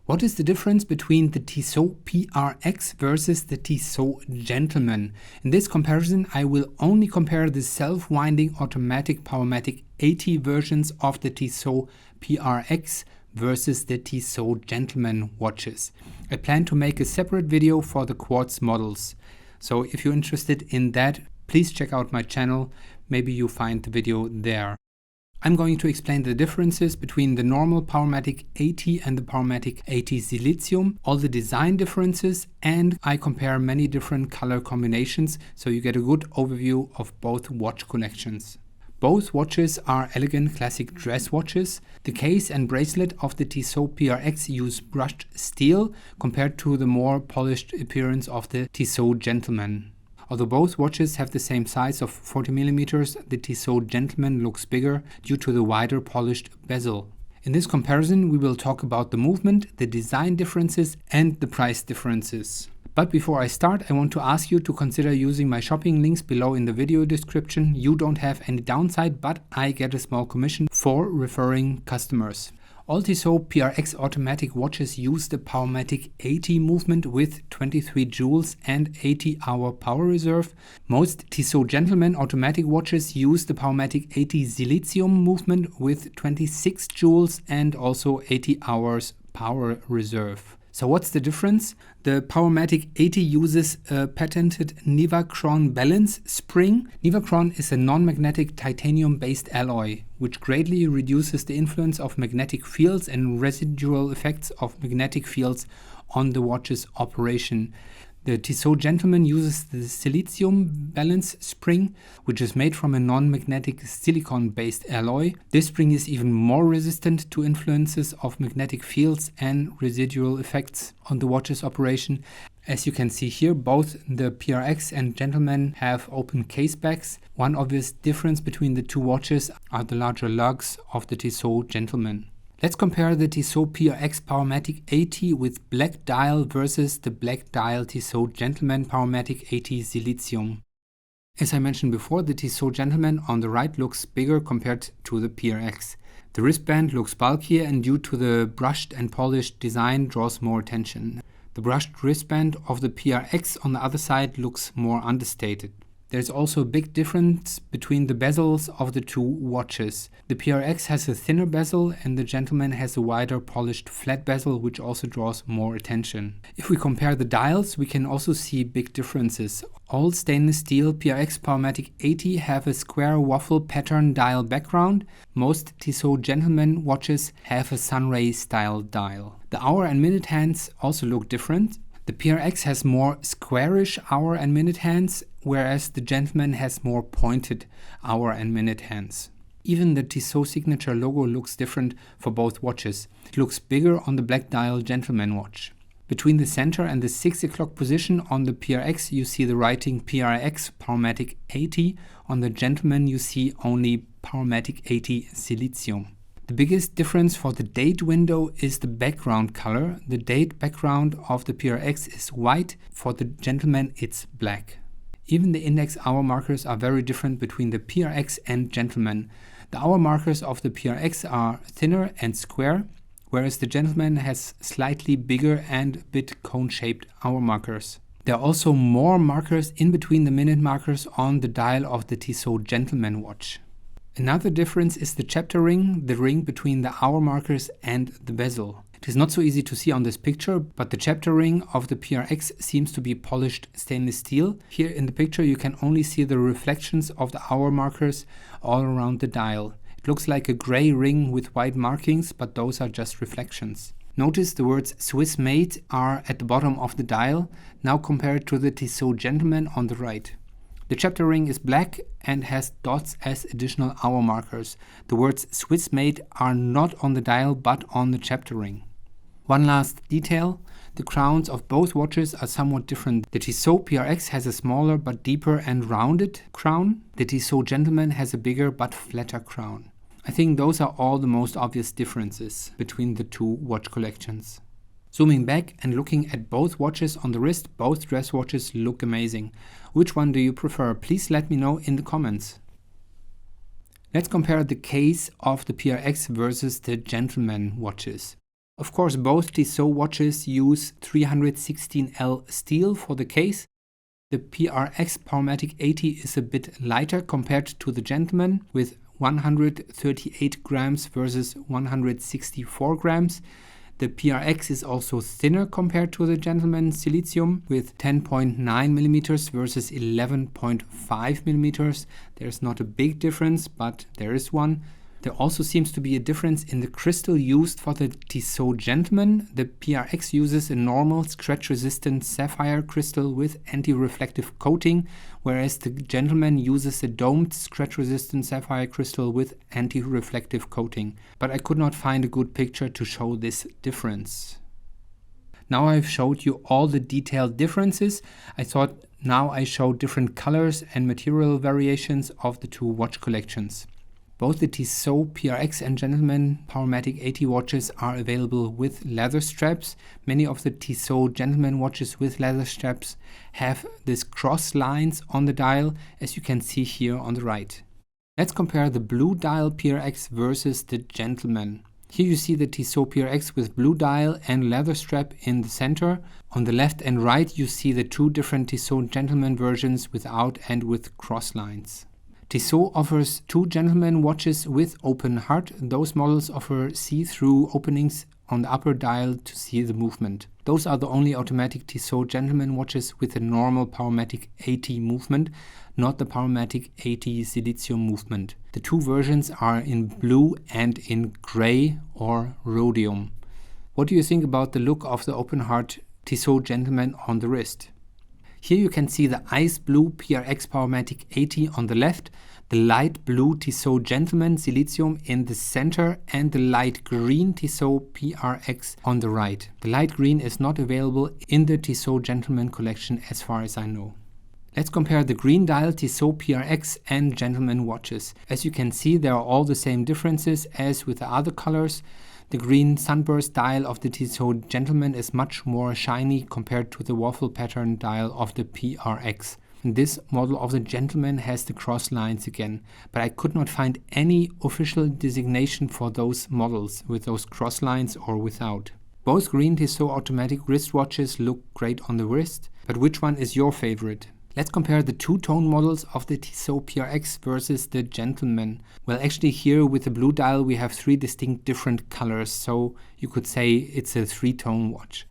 What is the difference between the Tissot PRX versus the Tissot Gentleman? In this comparison, I will only compare the self-winding automatic Powermatic 80 versions of the Tissot PRX versus the Tissot Gentleman watches. I plan to make a separate video for the quartz models. So if you're interested in that, please check out my channel. Maybe you find the video there. I'm going to explain the differences between the normal Powermatic 80 and the Powermatic 80 Silicium, all the design differences, and I compare many different color combinations so you get a good overview of both watch collections. Both watches are elegant classic dress watches. The case and bracelet of the Tissot PRX use brushed steel compared to the more polished appearance of the Tissot Gentleman. Although both watches have the same size of 40 mm, the Tissot Gentleman looks bigger due to the wider polished bezel. In this comparison, we will talk about the movement, the design differences, and the price differences. But before I start, I want to ask you to consider using my shopping links below in the video description. You don't have any downside, but I get a small commission for referring customers. All Tissot PRX automatic watches use the Powermatic 80 movement with 23 joules and 80-hour power reserve. Most Tissot Gentleman automatic watches use the Powermatic 80 Silicium movement with 26 joules and also 80 hours power reserve. So what's the difference? The Powermatic 80 uses a patented Nivachron balance spring. Nivachron is a non-magnetic titanium-based alloy, which greatly reduces the influence of magnetic fields and residual effects of magnetic fields on the watch's operation. The Tissot Gentleman uses the Silicium balance spring, which is made from a non-magnetic silicon-based alloy. This spring is even more resistant to influences of magnetic fields and residual effects on the watch's operation. As you can see here, both the PRX and Gentleman have open case backs. One obvious difference between the two watches are the larger lugs of the Tissot Gentleman. Let's compare the Tissot PRX Powermatic 80 with black dial versus the black dial Tissot Gentleman Powermatic 80 Silicium. As I mentioned before, the Tissot Gentleman on the right looks bigger compared to the PRX. The wristband looks bulkier and due to the brushed and polished design draws more attention. The brushed wristband of the PRX on the other side looks more understated. There's also a big difference between the bezels of the two watches. The PRX has a thinner bezel and the Gentleman has a wider polished flat bezel, which also draws more attention. If we compare the dials, we can also see big differences. All stainless steel PRX Powermatic 80 have a square waffle pattern dial background. Most Tissot Gentleman watches have a sunray style dial. The hour and minute hands also look different. The PRX has more squarish hour and minute hands, whereas the Gentleman has more pointed hour and minute hands. Even the Tissot signature logo looks different for both watches. It looks bigger on the black dial Gentleman watch. Between the center and the 6 o'clock position on the PRX you see the writing PRX Powermatic 80. On the Gentleman you see only Powermatic 80 Silicium. The biggest difference for the date window is the background color. The date background of the PRX is white, for the Gentleman it's black. Even the index hour markers are very different between the PRX and Gentleman. The hour markers of the PRX are thinner and square, whereas the Gentleman has slightly bigger and a bit cone-shaped hour markers. There are also more markers in between the minute markers on the dial of the Tissot Gentleman watch. Another difference is the chapter ring, the ring between the hour markers and the bezel. It is not so easy to see on this picture, but the chapter ring of the PRX seems to be polished stainless steel. Here in the picture you can only see the reflections of the hour markers all around the dial. It looks like a gray ring with white markings, but those are just reflections. Notice the words Swiss made are at the bottom of the dial, now compared to the Tissot Gentleman on the right. The chapter ring is black and has dots as additional hour markers. The words Swiss made are not on the dial but on the chapter ring. One last detail, the crowns of both watches are somewhat different. The Tissot PRX has a smaller but deeper and rounded crown. The Tissot Gentleman has a bigger but flatter crown. I think those are all the most obvious differences between the two watch collections. Zooming back and looking at both watches on the wrist, both dress watches look amazing. Which one do you prefer? Please let me know in the comments. Let's compare the case of the PRX versus the Gentleman watches. Of course, both Tissot watches use 316L steel for the case. The PRX Powermatic 80 is a bit lighter compared to the Gentleman with 138 grams versus 164 grams. The PRX is also thinner compared to the Gentleman Silicium with 10.9 millimeters versus 11.5 millimeters. There's not a big difference, but there is one. There also seems to be a difference in the crystal used for the Tissot Gentleman. The PRX uses a normal scratch-resistant sapphire crystal with anti-reflective coating, whereas the Gentleman uses a domed scratch-resistant sapphire crystal with anti-reflective coating. But I could not find a good picture to show this difference. Now I've showed you all the detailed differences. I thought now I show different colors and material variations of the two watch collections. Both the Tissot PRX and Gentleman Powermatic 80 watches are available with leather straps. Many of the Tissot Gentleman watches with leather straps have these cross lines on the dial, as you can see here on the right. Let's compare the blue dial PRX versus the Gentleman. Here you see the Tissot PRX with blue dial and leather strap in the center. On the left and right you see the two different Tissot Gentleman versions without and with cross lines. Tissot offers two Gentleman watches with open heart. Those models offer see-through openings on the upper dial to see the movement. Those are the only automatic Tissot Gentleman watches with a normal Powermatic 80 movement, not the Powermatic 80 Silicium movement. The two versions are in blue and in gray or rhodium. What do you think about the look of the open heart Tissot Gentleman on the wrist? Here you can see the ice blue PRX Powermatic 80 on the left, the light blue Tissot Gentleman Silicium in the center and the light green Tissot PRX on the right. The light green is not available in the Tissot Gentleman collection as far as I know. Let's compare the green dial Tissot PRX and Gentleman watches. As you can see, there are all the same differences as with the other colors. The green sunburst dial of the Tissot Gentleman is much more shiny compared to the waffle pattern dial of the PRX. And this model of the Gentleman has the cross lines again, but I could not find any official designation for those models with those cross lines or without. Both green Tissot automatic wristwatches look great on the wrist, but which one is your favorite? Let's compare the two-tone models of the Tissot PRX versus the Gentleman. Well, actually here with the blue dial we have three distinct different colors, so you could say it's a three-tone watch.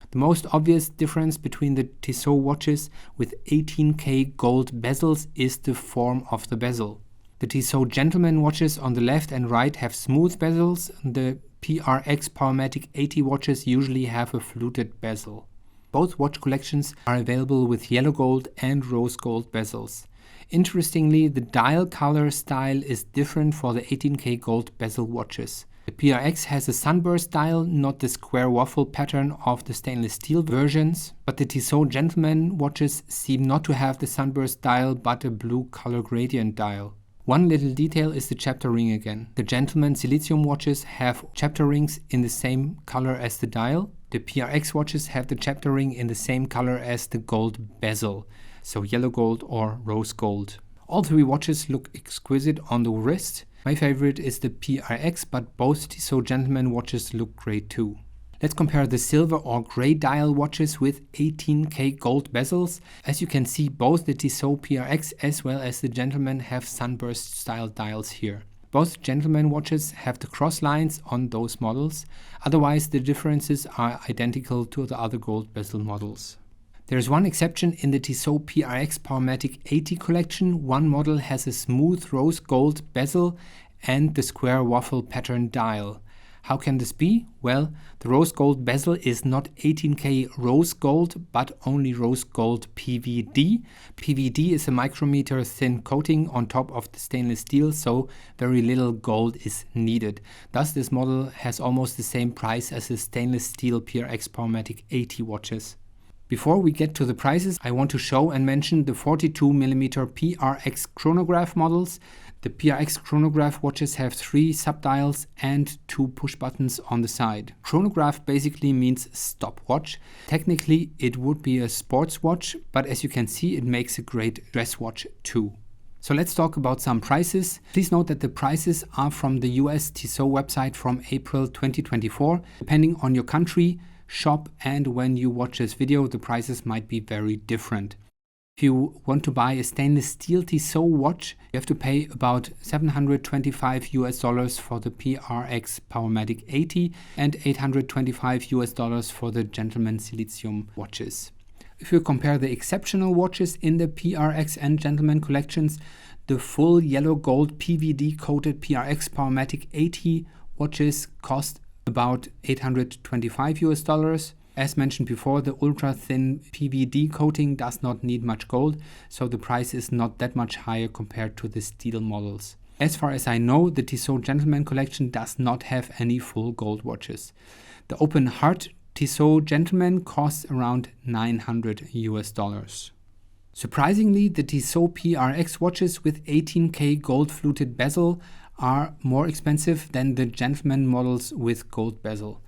The most obvious difference between the Tissot watches with 18K gold bezels is the form of the bezel. The Tissot Gentleman watches on the left and right have smooth bezels. The PRX Powermatic 80 watches usually have a fluted bezel. Both watch collections are available with yellow gold and rose gold bezels. Interestingly, the dial color style is different for the 18K gold bezel watches. The PRX has a sunburst dial, not the square waffle pattern of the stainless steel versions, but the Tissot Gentleman watches seem not to have the sunburst dial but a blue color gradient dial. One little detail is the chapter ring again. The Gentleman Silicium watches have chapter rings in the same color as the dial. The PRX watches have the chapter ring in the same color as the gold bezel, so yellow gold or rose gold. All three watches look exquisite on the wrist. My favorite is the PRX, but both Tissot Gentleman watches look great too. Let's compare the silver or gray dial watches with 18K gold bezels. As you can see, both the Tissot PRX as well as the Gentleman have sunburst style dials here. Both Gentleman watches have the cross lines on those models, otherwise the differences are identical to the other gold bezel models. There is one exception in the Tissot PRX Powermatic 80 collection. One model has a smooth rose gold bezel and the square waffle pattern dial. How can this be? Well, the rose gold bezel is not 18K rose gold, but only rose gold PVD. PVD is a micrometer thin coating on top of the stainless steel, so very little gold is needed. Thus, this model has almost the same price as the stainless steel PRX Powermatic 80 watches. Before we get to the prices, I want to show and mention the 42mm PRX chronograph models. The PRX chronograph watches have 3 subdials and 2 push buttons on the side. Chronograph basically means stopwatch. Technically it would be a sports watch, but as you can see it makes a great dress watch too. So let's talk about some prices. Please note that the prices are from the US Tissot website from April 2024. Depending on your country, shop, and when you watch this video, the prices might be very different. If you want to buy a stainless steel Tissot watch, you have to pay about $725 for the PRX Powermatic 80 and $825 for the Gentleman Silicium watches. If you compare the exceptional watches in the PRX and Gentleman collections, the full yellow gold PVD coated PRX Powermatic 80 watches cost about $825. As mentioned before, the ultra thin PVD coating does not need much gold, so the price is not that much higher compared to the steel models. As far as I know, the Tissot Gentleman collection does not have any full gold watches. The open heart Tissot Gentleman costs around $900. Surprisingly, the Tissot PRX watches with 18K gold fluted bezel are more expensive than the Gentleman models with gold bezel.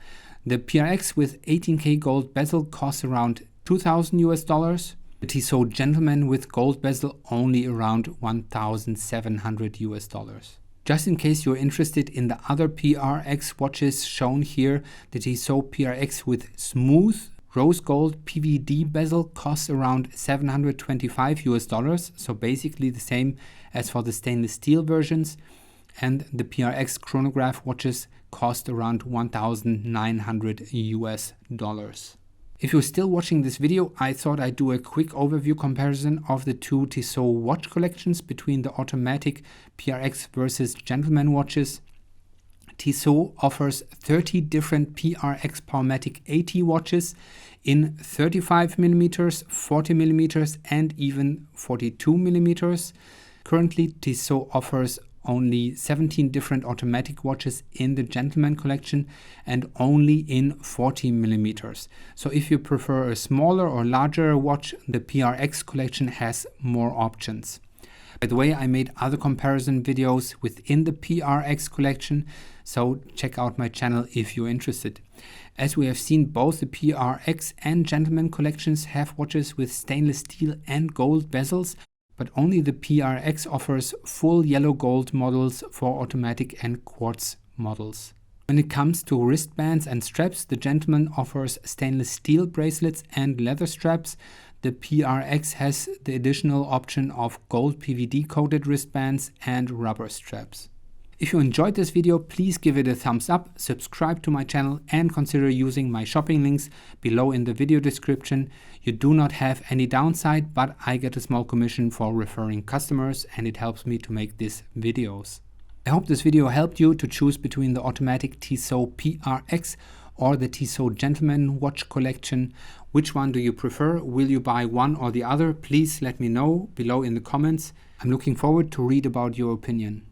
The PRX with 18K gold bezel costs around $2,000. The Tissot Gentleman with gold bezel only around $1,700. Just in case you're interested in the other PRX watches shown here, the Tissot PRX with smooth rose gold PVD bezel costs around $725, so basically the same as for the stainless steel versions, and the PRX chronograph watches cost around $1,900. If you're still watching this video, I thought I'd do a quick overview comparison of the two Tissot watch collections between the automatic PRX versus Gentleman watches. Tissot offers 30 different PRX Powermatic 80 watches in 35mm, 40mm and even 42mm. Currently, Tissot offers only 17 different automatic watches in the Gentleman collection and only in 40mm. So if you prefer a smaller or larger watch, the PRX collection has more options. By the way, I made other comparison videos within the PRX collection, so check out my channel if you're interested. As we have seen, both the PRX and Gentleman collections have watches with stainless steel and gold bezels, but only the PRX offers full yellow gold models for automatic and quartz models. When it comes to wristbands and straps, the Gentleman offers stainless steel bracelets and leather straps. The PRX has the additional option of gold PVD coated wristbands and rubber straps. If you enjoyed this video, please give it a thumbs up, subscribe to my channel and consider using my shopping links below in the video description. You do not have any downside, but I get a small commission for referring customers and it helps me to make these videos. I hope this video helped you to choose between the automatic Tissot PRX or the Tissot Gentleman watch collection. Which one do you prefer? Will you buy one or the other? Please let me know below in the comments. I'm looking forward to read about your opinion.